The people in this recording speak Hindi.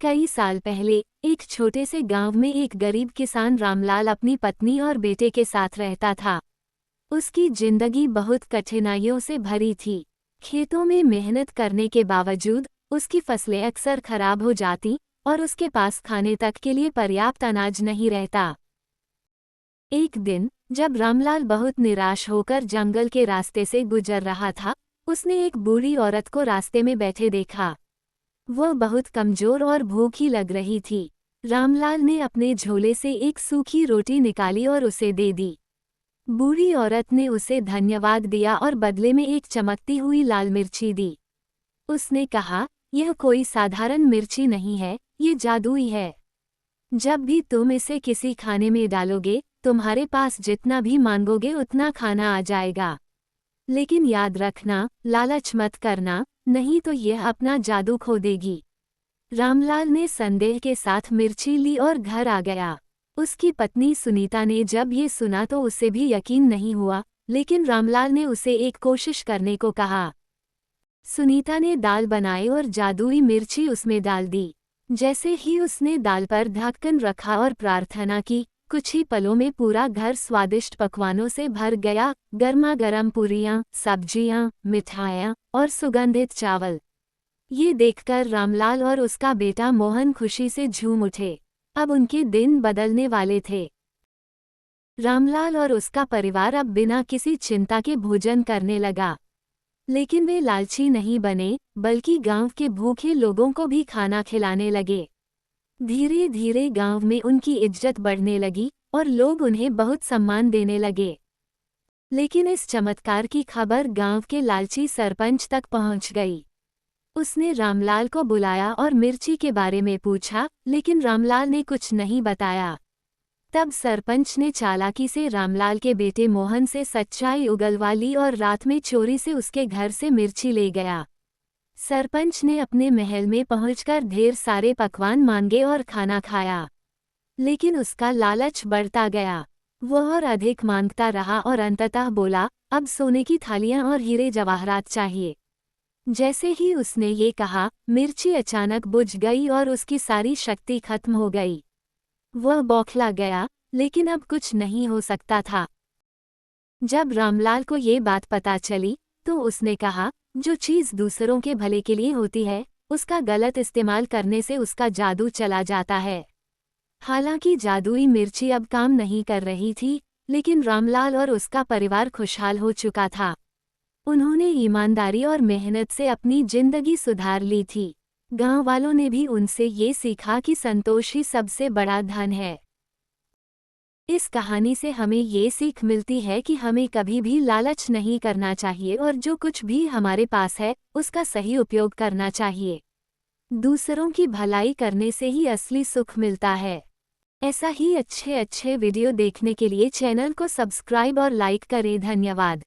कई साल पहले एक छोटे से गांव में एक गरीब किसान रामलाल अपनी पत्नी और बेटे के साथ रहता था। उसकी जिंदगी बहुत कठिनाइयों से भरी थी। खेतों में मेहनत करने के बावजूद उसकी फसलें अक्सर खराब हो जाती और उसके पास खाने तक के लिए पर्याप्त अनाज नहीं रहता। एक दिन जब रामलाल बहुत निराश होकर जंगल के रास्ते से गुजर रहा था, उसने एक बूढ़ी औरत को रास्ते में बैठे देखा। वह बहुत कमजोर और भूखी लग रही थी। रामलाल ने अपने झोले से एक सूखी रोटी निकाली और उसे दे दी। बूढ़ी औरत ने उसे धन्यवाद दिया और बदले में एक चमकती हुई लाल मिर्ची दी। उसने कहा, यह कोई साधारण मिर्ची नहीं है, ये जादुई है। जब भी तुम इसे किसी खाने में डालोगे, तुम्हारे पास जितना भी मांगोगे उतना खाना आ जाएगा। लेकिन याद रखना, लालच मत करना, नहीं तो यह अपना जादू खो देगी। रामलाल ने संदेह के साथ मिर्ची ली और घर आ गया। उसकी पत्नी सुनीता ने जब ये सुना तो उसे भी यकीन नहीं हुआ, लेकिन रामलाल ने उसे एक कोशिश करने को कहा। सुनीता ने दाल बनाई और जादुई मिर्ची उसमें डाल दी। जैसे ही उसने दाल पर ढक्कन रखा और प्रार्थना की, कुछ ही पलों में पूरा घर स्वादिष्ट पकवानों से भर गया। गर्मा गर्म पूरियां, सब्जियां, मिठाइयां और सुगंधित चावल। ये देखकर रामलाल और उसका बेटा मोहन खुशी से झूम उठे। अब उनके दिन बदलने वाले थे। रामलाल और उसका परिवार अब बिना किसी चिंता के भोजन करने लगा। लेकिन वे लालची नहीं बने, बल्कि गांव के भूखे लोगों को भी खाना खिलाने लगे। धीरे धीरे गांव में उनकी इज्जत बढ़ने लगी और लोग उन्हें बहुत सम्मान देने लगे। लेकिन इस चमत्कार की खबर गांव के लालची सरपंच तक पहुंच गई। उसने रामलाल को बुलाया और मिर्ची के बारे में पूछा, लेकिन रामलाल ने कुछ नहीं बताया। तब सरपंच ने चालाकी से रामलाल के बेटे मोहन से सच्चाई उगलवा ली और रात में चोरी से उसके घर से मिर्ची ले गया। सरपंच ने अपने महल में पहुंचकर ढेर सारे पकवान मांगे और खाना खाया। लेकिन उसका लालच बढ़ता गया। वह और अधिक मांगता रहा और अंततः बोला, अब सोने की थालियां और हीरे जवाहरात चाहिए। जैसे ही उसने ये कहा, मिर्ची अचानक बुझ गई और उसकी सारी शक्ति खत्म हो गई। वह बौखला गया, लेकिन अब कुछ नहीं हो सकता था। जब रामलाल को ये बात पता चली, तो उसने कहा, जो चीज़ दूसरों के भले के लिए होती है, उसका गलत इस्तेमाल करने से उसका जादू चला जाता है। हालांकि जादुई मिर्ची अब काम नहीं कर रही थी, लेकिन रामलाल और उसका परिवार खुशहाल हो चुका था। उन्होंने ईमानदारी और मेहनत से अपनी जिंदगी सुधार ली थी। गांव वालों ने भी उनसे ये सीखा कि संतोष ही सबसे बड़ा धन है। इस कहानी से हमें ये सीख मिलती है कि हमें कभी भी लालच नहीं करना चाहिए और जो कुछ भी हमारे पास है, उसका सही उपयोग करना चाहिए। दूसरों की भलाई करने से ही असली सुख मिलता है। ऐसा ही अच्छे वीडियो देखने के लिए चैनल को सब्सक्राइब और लाइक करें। धन्यवाद।